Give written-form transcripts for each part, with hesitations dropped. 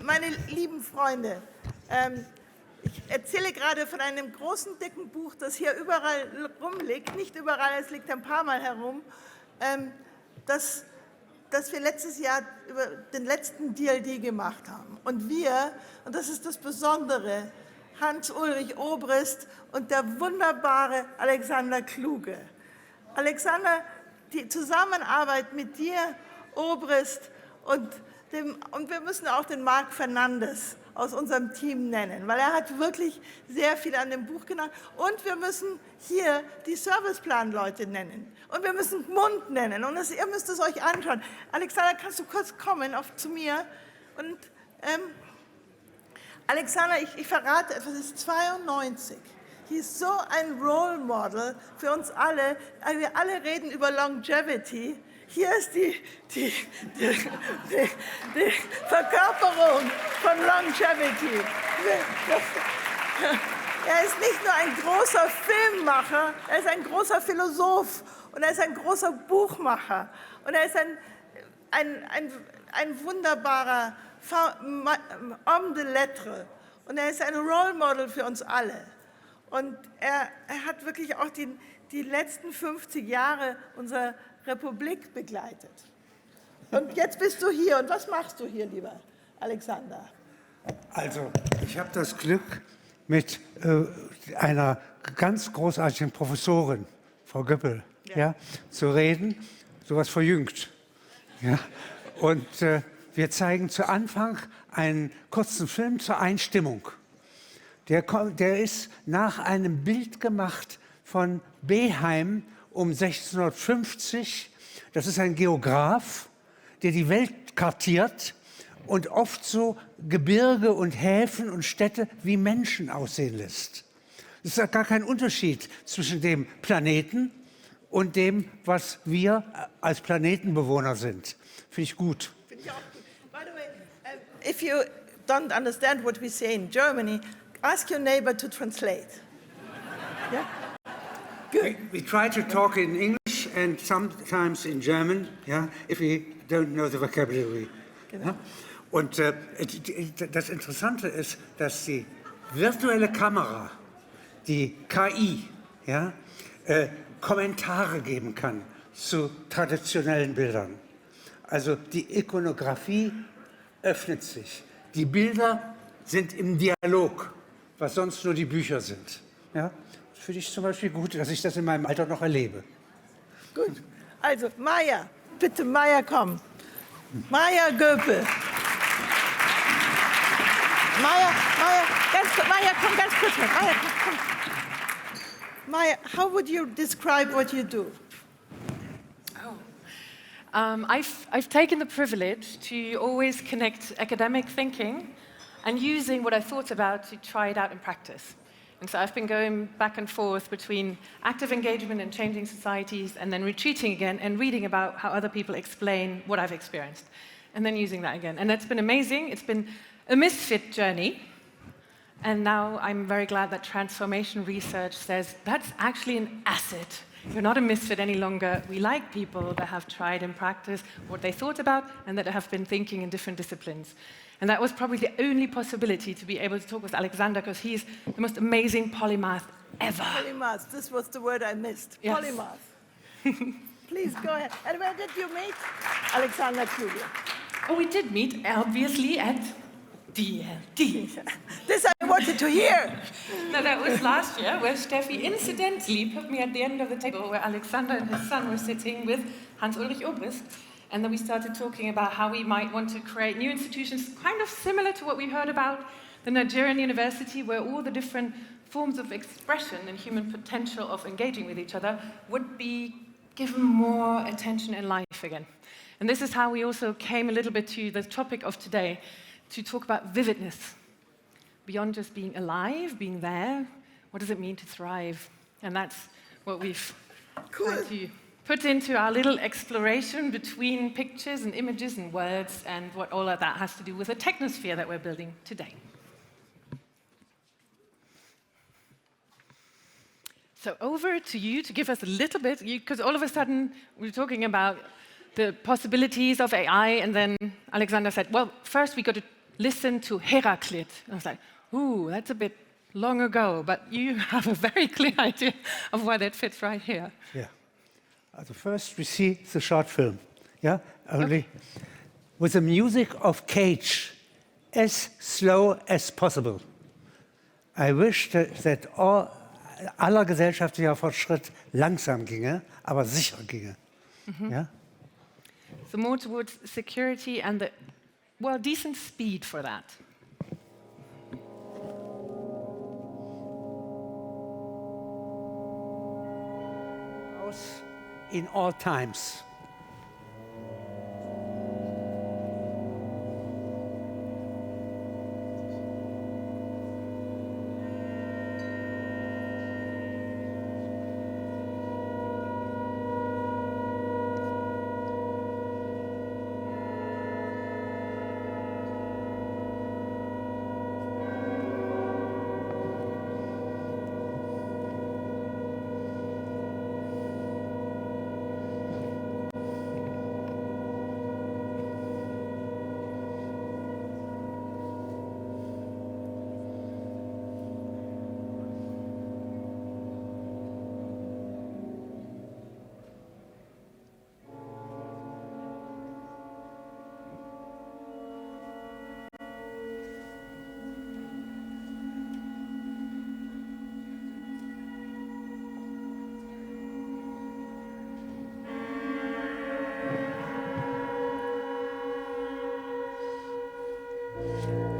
Meine lieben Freunde, ich erzähle gerade von einem großen, dicken Buch, das hier überall rumliegt, nicht überall, es liegt ein paar Mal herum, das wir letztes Jahr über den letzten DLD gemacht haben. Und wir, und das ist das Besondere, Hans-Ulrich Obrist und der wunderbare Alexander Kluge. Alexander, die Zusammenarbeit mit dir, Obrist, und wir müssen auch den Marc Fernandes aus unserem Team nennen, weil er hat wirklich sehr viel an dem Buch genannt. Und wir müssen hier die Serviceplan-Leute nennen. Und wir müssen Mund nennen. Und ihr müsst es euch anschauen. Alexander, kannst du kurz kommen zu mir? Und Alexander, ich verrate etwas, es ist 92. Hier ist so ein Role Model für uns alle. Wir alle reden über Longevity. Hier ist die Verkörperung von Longevity. Er ist nicht nur ein großer Filmmacher, er ist ein großer Philosoph und er ist ein großer Buchmacher. Und er ist ein wunderbarer Homme de Lettres. Und er ist ein Role Model für uns alle. Und er hat wirklich auch die letzten 50 Jahre unserer Republik begleitet. Und jetzt bist du hier. Und was machst du hier, lieber Alexander? Also, ich habe das Glück, mit einer ganz großartigen Professorin, Frau Göpel, ja, zu reden, sowas verjüngt. Ja? Und wir zeigen zu Anfang einen kurzen Film zur Einstimmung. Der ist nach einem Bild gemacht von Beheim um 1650. Das ist ein Geograf, der die Welt kartiert und oft so Gebirge und Häfen und Städte wie Menschen aussehen lässt. Es ist gar kein Unterschied zwischen dem Planeten und dem, was wir als Planetenbewohner sind. Finde ich gut. Finde ich auch gut. By the way, if you don't understand what we say in Germany, ask your neighbor to translate. Yeah? Good. We try to talk in English and sometimes in German, yeah, if we don't know the vocabulary. Genau. Und das Interessante ist, dass die virtuelle Kamera, die KI, ja, Kommentare geben kann zu traditionellen Bildern. Also die Ikonografie öffnet sich. Die Bilder sind im Dialog, was sonst nur die Bücher sind. Ja? Das finde ich zum Beispiel gut, dass ich das in meinem Alter noch erlebe. Gut. Also, Maja, bitte, Maja, komm. Maja Göpel. Maja, komm ganz kurz mit. Maja, komm. Maja, how would you describe what you do? I've taken the privilege to always connect academic thinking and using what I thought about to try it out in practice. And so I've been going back and forth between active engagement in changing societies and then retreating again and reading about how other people explain what I've experienced and then using that again. And that's been amazing. It's been a misfit journey. And now I'm very glad that transformation research says that's actually an asset. You're not a misfit any longer. We like people that have tried in practice what they thought about and that have been thinking in different disciplines. And that was probably the only possibility to be able to talk with Alexander, because he's the most amazing polymath ever. Polymath, this was the word I missed. Yes. Polymath. Please go ahead. And where did you meet Alexander Kluge? Oh, we did meet, obviously, at DLD. This I wanted to hear. No, that was last year, where Steffi incidentally put me at the end of the table where Alexander and his son were sitting with Hans-Ulrich Obrist. And then we started talking about how we might want to create new institutions, kind of similar to what we heard about the Nigerian university, where all the different forms of expression and human potential of engaging with each other would be given more attention in life again. And this is how we also came a little bit to the topic of today, to talk about vividness. Beyond just being alive, being there, what does it mean to thrive? And that's what we've tried to put into our little exploration between pictures and images and words, and what all of that has to do with the technosphere that we're building today. So over to you to give us a little bit, because all of a sudden we're talking about the possibilities of AI, and then Alexander said, well, first we got to listen to Heraklit. And I was like, ooh, that's a bit long ago, but you have a very clear idea of why that fits right here. Yeah. First we see the short film, yeah, only with the music of Cage, as slow as possible. I wish that aller gesellschaftlicher Fortschritt langsam ginge, aber sicher ginge. Ja? So more towards security and the, well, decent speed for that. In all times.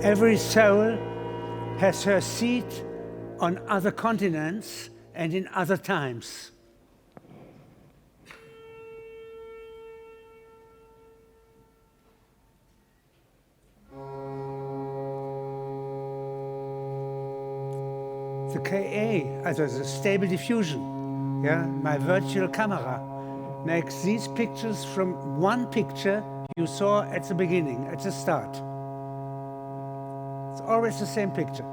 Every soul has her seat on other continents and in other times. The KA, also the stable diffusion, yeah, my virtual camera, makes these pictures from one picture you saw at the beginning, at the start. It's always the same picture.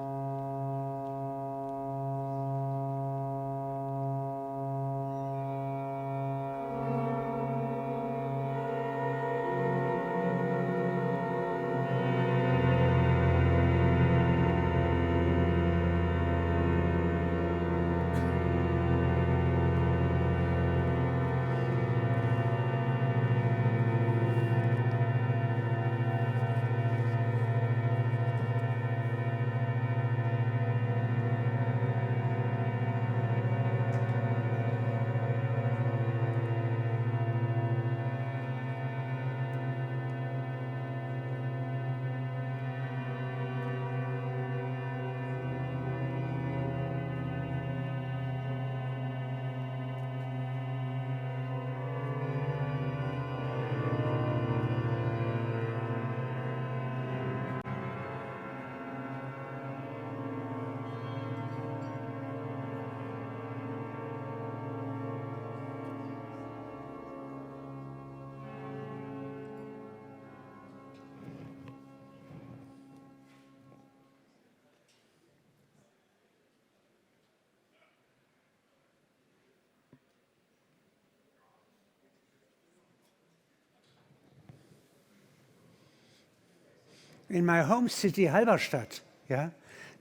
In my home city, Halberstadt, yeah,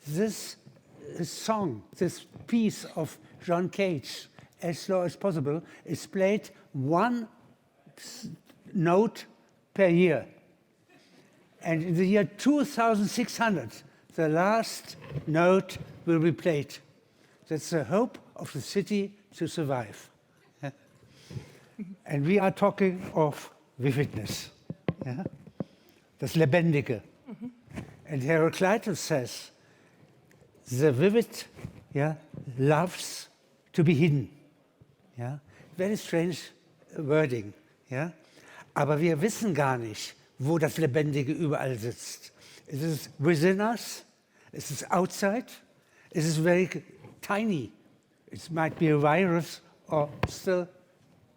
this song, this piece of John Cage, As Slow as Possible, is played one note per year. And in the year 2600, the last note will be played. That's the hope of the city to survive. Yeah? And we are talking of vividness, yeah? Das Lebendige. And Heraklit says, the vivid, yeah, loves to be hidden. Yeah? Very strange wording. Yeah? Aber wir wissen gar nicht, wo das Lebendige überall sitzt. Is it within us? Is it outside? Is it very tiny? It might be a virus or still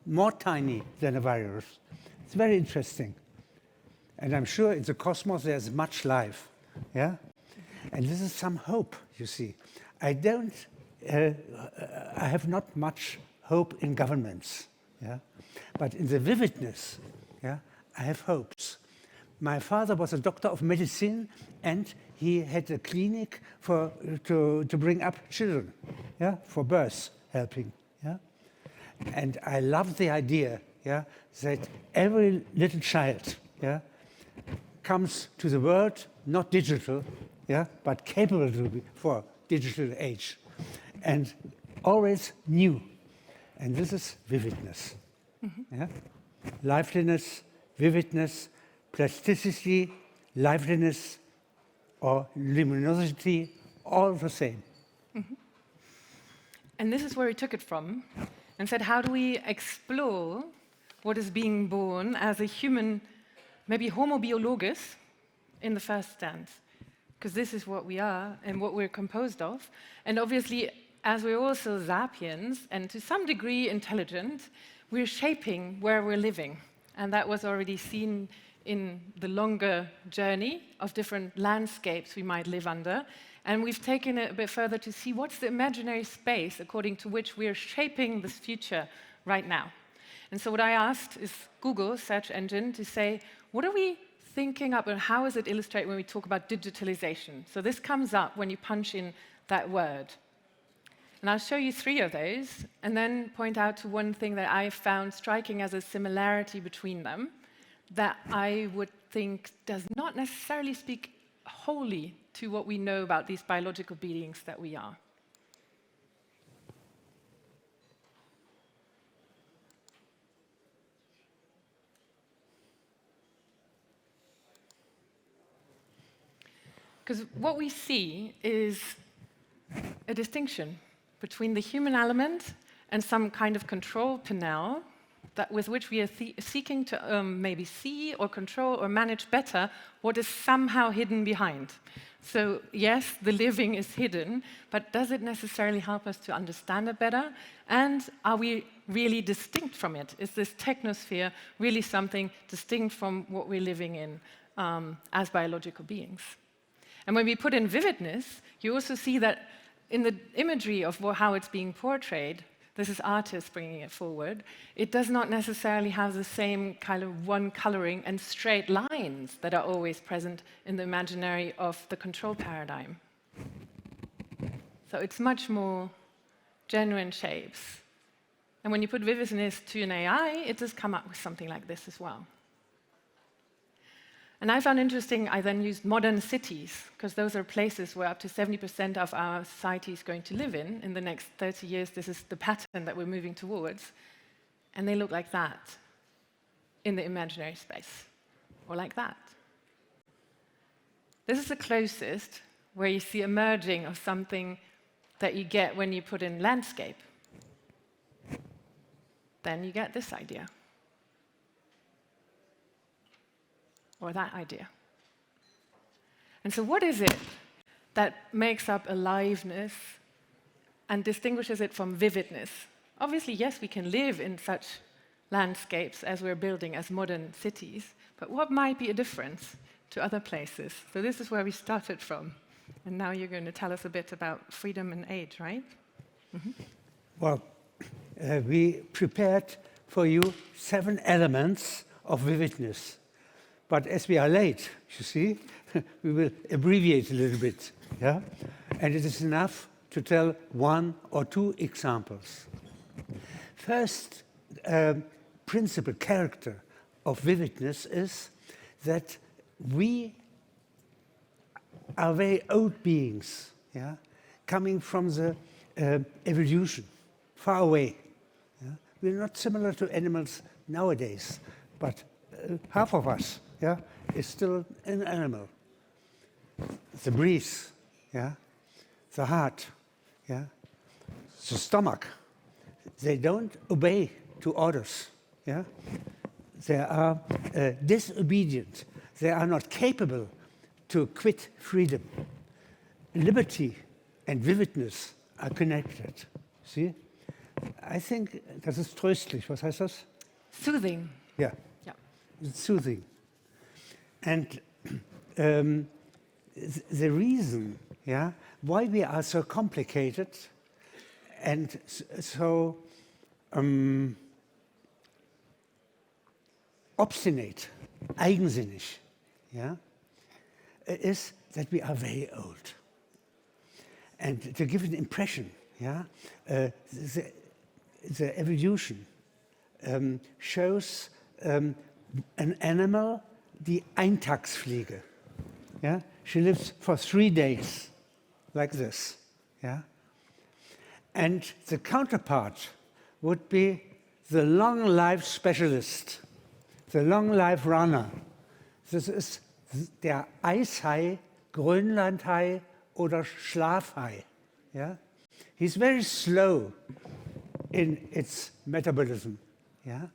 more tiny than a virus. It's very interesting. And I'm sure in the cosmos there's much life. Yeah? And this is some hope, you see. I have not much hope in governments. Yeah? But in the vividness, yeah, I have hopes. My father was a doctor of medicine, and he had a clinic to bring up children, yeah, for birth helping. Yeah? And I love the idea, yeah, that every little child, yeah, comes to the world not digital, yeah, but capable to be for digital age, and always new. And this is vividness. Yeah? Liveliness, vividness, plasticity, liveliness, or luminosity, all the same. And this is where we took it from and said, how do we explore what is being born as a human, maybe homo biologus, in the first stance? Because this is what we are and what we're composed of. And obviously, as we're also sapiens, and to some degree intelligent, we're shaping where we're living. And that was already seen in the longer journey of different landscapes we might live under. And we've taken it a bit further to see what's the imaginary space according to which we're shaping this future right now. And so what I asked is Google, search engine, to say, what are we thinking up and how does it illustrate when we talk about digitalization? So this comes up when you punch in that word. And I'll show you 3 of those, and then point out to one thing that I found striking as a similarity between them, that I would think does not necessarily speak wholly to what we know about these biological beings that we are. Because what we see is a distinction between the human element and some kind of control panel with which we are seeking to maybe see or control or manage better what is somehow hidden behind. So yes, the living is hidden, but does it necessarily help us to understand it better? And are we really distinct from it? Is this technosphere really something distinct from what we're living in as biological beings? And when we put in vividness, you also see that in the imagery of how it's being portrayed, this is artists bringing it forward, it does not necessarily have the same kind of one coloring and straight lines that are always present in the imaginary of the control paradigm. So it's much more genuine shapes. And when you put vividness to an AI, it does come up with something like this as well. And I found interesting, I then used modern cities, because those are places where up to 70% of our society is going to live in the next 30 years. This is the pattern that we're moving towards. And they look like that in the imaginary space, or like that. This is the closest where you see a merging of something that you get when you put in landscape. Then you get this idea. Or that idea. And so what is it that makes up aliveness and distinguishes it from vividness? Obviously, yes, we can live in such landscapes as we're building as modern cities, but what might be a difference to other places? So this is where we started from. And now you're going to tell us a bit about freedom and age, right? Mm-hmm. Well, we prepared for you 7 elements of vividness. But as we are late, you see, we will abbreviate a little bit, yeah? And it is enough to tell 1 or 2 examples. First principle, character of vividness is that we are very old beings, yeah? Coming from the evolution, far away. Yeah? We're not similar to animals nowadays, but half of us, yeah, is still an animal. The breath, yeah, the heart, yeah, the stomach. They don't obey to orders, yeah. They are disobedient. They are not capable to quit freedom. Liberty and vividness are connected. See? I think das ist tröstlich. Was heißt das? Soothing. Yeah. Yeah. It's soothing. And the reason, yeah, why we are so complicated and so obstinate, eigensinnig, yeah, is that we are very old. And to give an impression, yeah, the evolution shows an animal, the Eintagsfliege. Yeah? She lives for 3 days, like this. Yeah? And the counterpart would be the long life specialist, the long life runner. Das ist der Eishai, Grönlandhai oder Schlafhai. Yeah? He's very slow in its metabolism. Yeah?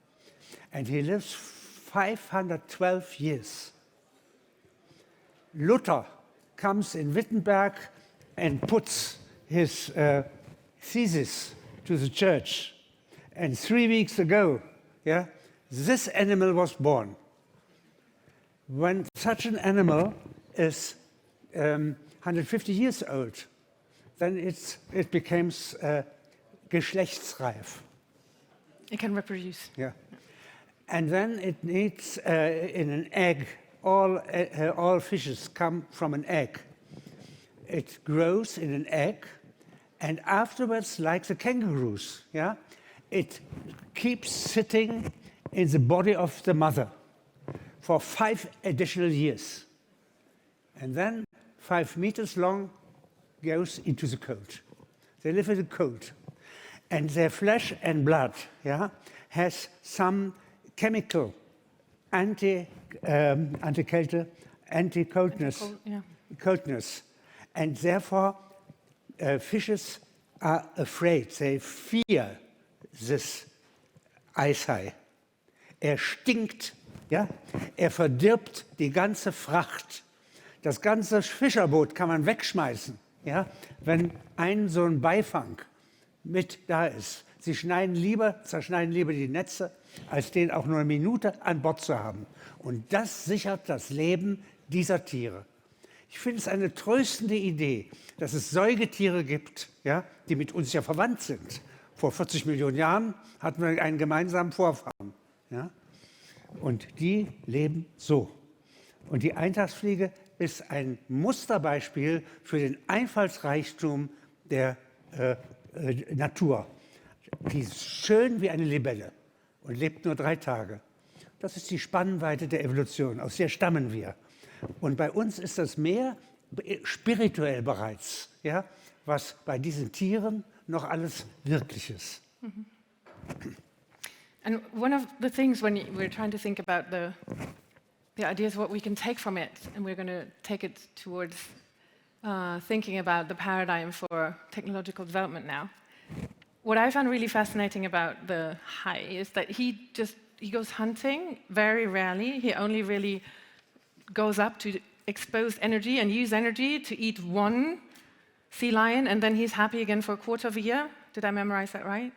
And he lives 512 years. Luther comes in Wittenberg and puts his thesis to the church. And 3 weeks ago, yeah, this animal was born. When such an animal is 150 years old, then it becomes geschlechtsreif. It can reproduce. Yeah. And then it needs, in an egg, all fishes come from an egg. It grows in an egg, and afterwards, like the kangaroos, yeah, it keeps sitting in the body of the mother for 5 additional years. And then 5 meters long goes into the cold. They live in the cold. And their flesh and blood, yeah, has some chemical anti-kälte, anti-coldness, coldness. And therefore, fishes are afraid. They fear this Eishai. Stinkt, ja? Verdirbt die ganze Fracht. Das ganze Fischerboot kann man wegschmeißen, ja? Wenn so ein Beifang mit da ist. Sie zerschneiden lieber die Netze, als den auch nur eine Minute an Bord zu haben. Und das sichert das Leben dieser Tiere. Ich finde es eine tröstende Idee, dass es Säugetiere gibt, ja, die mit uns ja verwandt sind. Vor 40 Millionen Jahren hatten wir einen gemeinsamen Vorfahren. Ja? Und die leben so. Und die Eintagsfliege ist ein Musterbeispiel für den Einfallsreichtum der Natur. Die ist schön wie eine Libelle und lebt nur 3 Tage. Das ist die Spannweite der Evolution, aus der stammen wir. Und bei uns ist das mehr spirituell bereits, ja, was bei diesen Tieren noch alles wirklich ist. Mm-hmm. And one of the things when we're trying to think about the ideas what we can take from it, and we're going to take it towards thinking about the paradigm for technological development now. What I found really fascinating about the Hai is that he goes hunting very rarely. He only really goes up to expose energy and use energy to eat 1 sea lion, and then he's happy again for a quarter of a year. Did I memorize that right?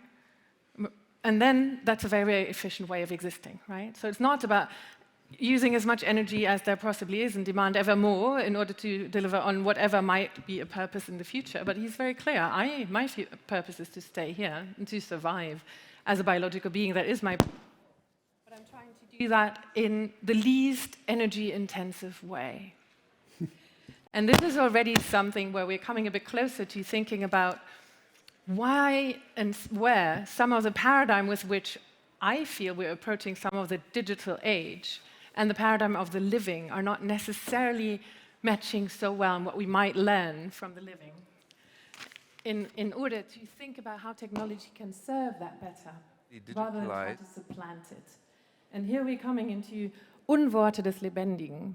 And then that's a very, very efficient way of existing, right? So it's not about using as much energy as there possibly is and demand ever more in order to deliver on whatever might be a purpose in the future. But he's very clear, my purpose is to stay here and to survive as a biological being. That is my purpose. But I'm trying to do that in the least energy-intensive way. And this is already something where we're coming a bit closer to thinking about why and where some of the paradigm with which I feel we're approaching some of the digital age and the paradigm of the living are not necessarily matching so well in what we might learn from the living. In order to think about how technology can serve that better, rather than try to supplant it. And here we're coming into Unworte des Lebendigen.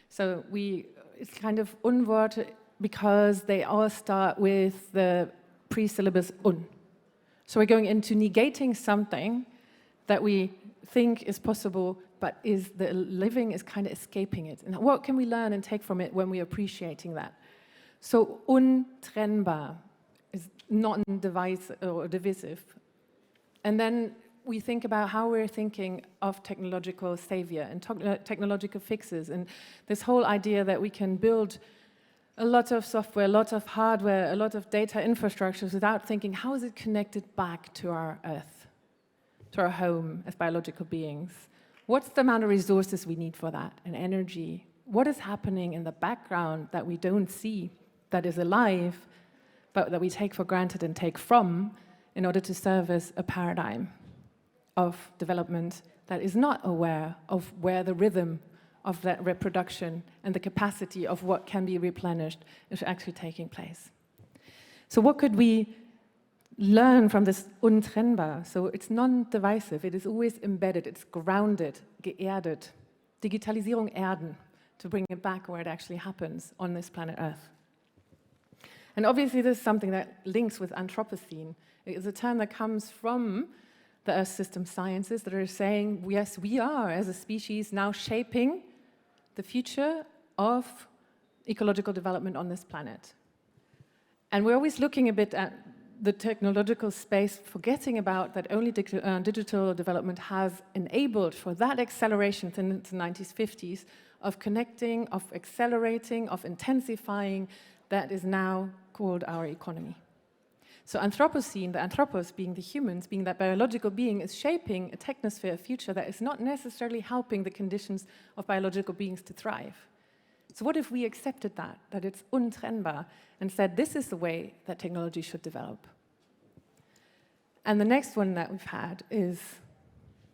So it's kind of Unworte because they all start with the pre-syllabus un. So we're going into negating something that we think is possible, but the living is kind of escaping it. And what can we learn and take from it when we're appreciating that? So untrennbar is non-divisive. And then we think about how we're thinking of technological savior and technological fixes, and this whole idea that we can build a lot of software, a lot of hardware, a lot of data infrastructures without thinking, how is it connected back to our Earth, to our home as biological beings? What's the amount of resources we need for that, and energy? what is happening in the background that we don't see, that is alive, but that we take for granted and take from in order to service a paradigm of development that is not aware of where the rhythm of that reproduction and the capacity of what can be replenished is actually taking place. So what could we learn from this untrennbar? So it's non-divisive, it is always embedded, it's grounded, geerdet. Digitalisierung erden, to bring it back where it actually happens on this planet Earth. And obviously this is something that links with Anthropocene. It is a term that comes from the Earth system sciences that are saying, yes, we are, as a species, now shaping the future of ecological development on this planet. And we're always looking a bit at the technological space, forgetting about that only digital development has enabled for that acceleration since the 90s, 50s, of connecting, of accelerating, of intensifying, that is now called our economy. So Anthropocene, the anthropos being the humans, being that biological being, is shaping a technosphere future that is not necessarily helping the conditions of biological beings to thrive. So what if we accepted that it's untrennbar, and said this is the way that technology should develop? And the next one that we've had is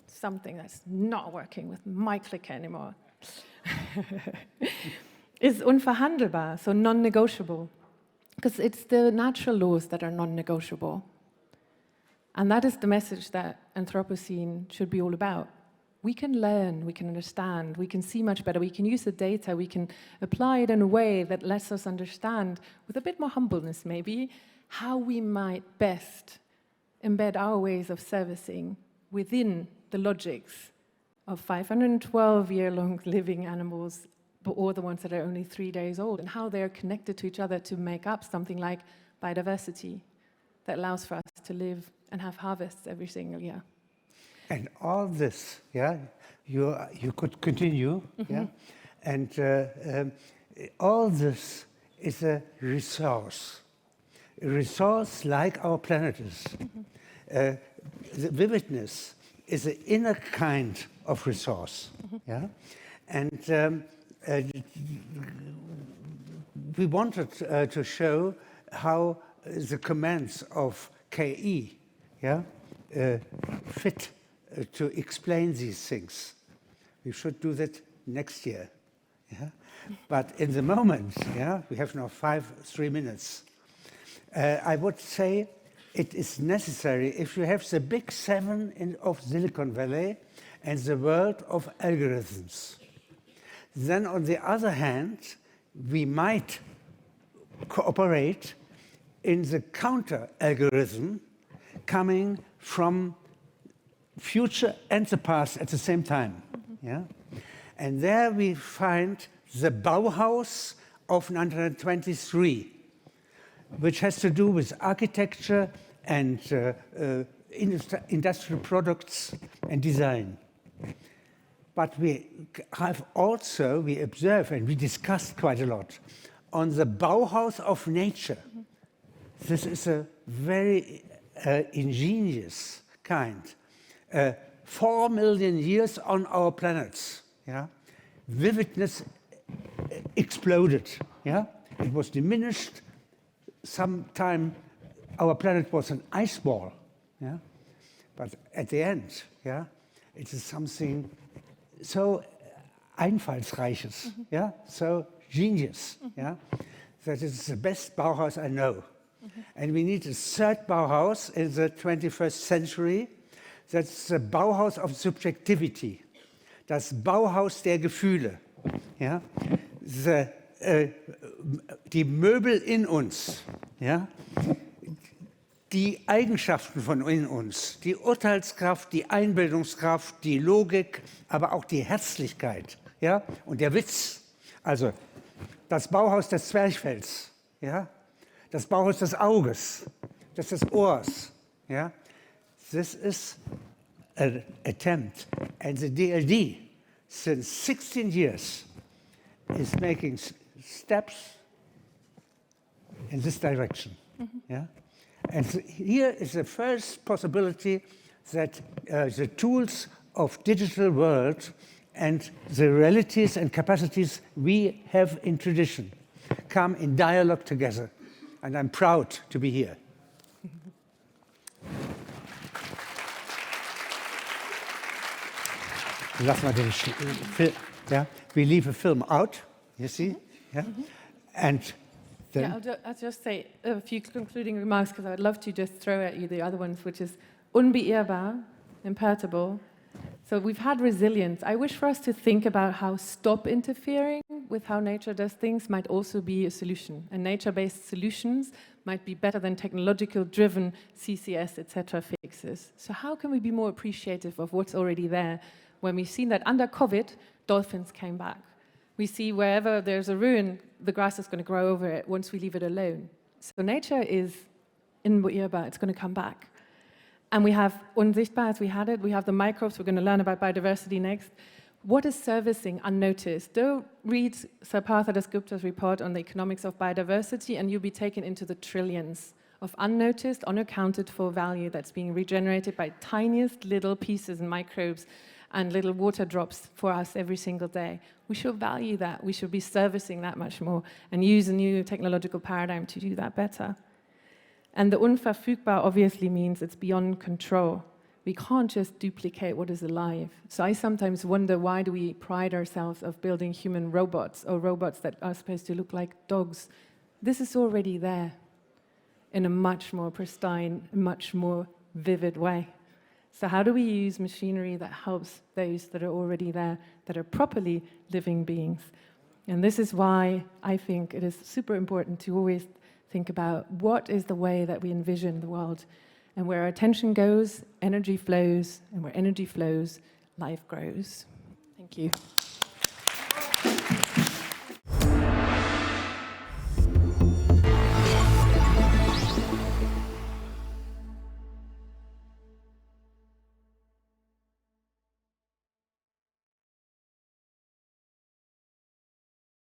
something that's not working with my clicker anymore. Is unverhandelbar, so non-negotiable. Because it's the natural laws that are non-negotiable. And that is the message that Anthropocene should be all about. We can learn, we can understand, we can see much better, we can use the data, we can apply it in a way that lets us understand, with a bit more humbleness maybe, how we might best embed our ways of servicing within the logics of 512-year-long living animals, or the ones that are only 3 days old, and how they're connected to each other to make up something like biodiversity that allows for us to live and have harvests every single year. And all this, yeah, you could continue, yeah, and all this is a resource like our planet is. The vividness is an inner kind of resource, yeah, and we wanted to show how the commands of KE, yeah, fit to explain these things. We should do that next year, yeah. But in the moment, yeah, we have now 3 minutes. I would say it is necessary if you have the big seven of Silicon Valley and the world of algorithms. Then on the other hand, we might cooperate in the counter algorithm coming from future and the past at the same time. Yeah? And there we find the Bauhaus of 1923, which has to do with architecture and industrial products and design. But we have also, we observe and we discussed quite a lot on the Bauhaus of nature. This is a very ingenious kind. 4 million years on our planets, yeah? Vividness exploded, yeah? It was diminished. Sometime our planet was an ice ball, yeah? But at the end, yeah, it is something so einfallsreiches, yeah, so genius, yeah, that is the best Bauhaus I know. And we need a third Bauhaus in the 21st century. That's the Bauhaus of subjectivity, das Bauhaus der Gefühle, ja, die Möbel in uns, ja, die Eigenschaften von in uns, die Urteilskraft, die Einbildungskraft, die Logik, aber auch die Herzlichkeit, ja, und der Witz. Also das Bauhaus des Zwerchfells, ja, das Bauhaus des Auges, des Ohrs, ja. This is an attempt, and the DLD, since 16 years, is making steps in this direction. Yeah? And so here is the first possibility that the tools of digital world and the realities and capacities we have in tradition come in dialogue together. And I'm proud to be here. Lass mal den Film, ja? We leave a film out, you see? Yeah? And then I'll just say a few concluding remarks, because I'd love to just throw at you the other ones, which is unbeirrbar, imperturbable. So we've had resilience. I wish for us to think about how stop interfering with how nature does things might also be a solution. And nature-based solutions might be better than technological-driven CCS, etc. fixes. So how can we be more appreciative of what's already there? When we've seen that under COVID, dolphins came back. We see wherever there's a ruin, the grass is going to grow over it once we leave it alone. So nature is unbeirrbar, it's going to come back. And we have unsichtbar, as we had it, we have the microbes, we're going to learn about biodiversity next. What is servicing unnoticed? Don't read Sir Partha Dasgupta's report on the economics of biodiversity and you'll be taken into the trillions of unnoticed, unaccounted for value that's being regenerated by tiniest little pieces and microbes and little water drops for us every single day. We should value that. We should be servicing that much more and use a new technological paradigm to do that better. And the unverfügbar obviously means it's beyond control. We can't just duplicate what is alive. So I sometimes wonder, why do we pride ourselves of building human robots or robots that are supposed to look like dogs? This is already there in a much more pristine, much more vivid way. So how do we use machinery that helps those that are already there, that are properly living beings? And this is why I think it is super important to always think about what is the way that we envision the world. And where our attention goes, energy flows, and where energy flows, life grows. Thank you.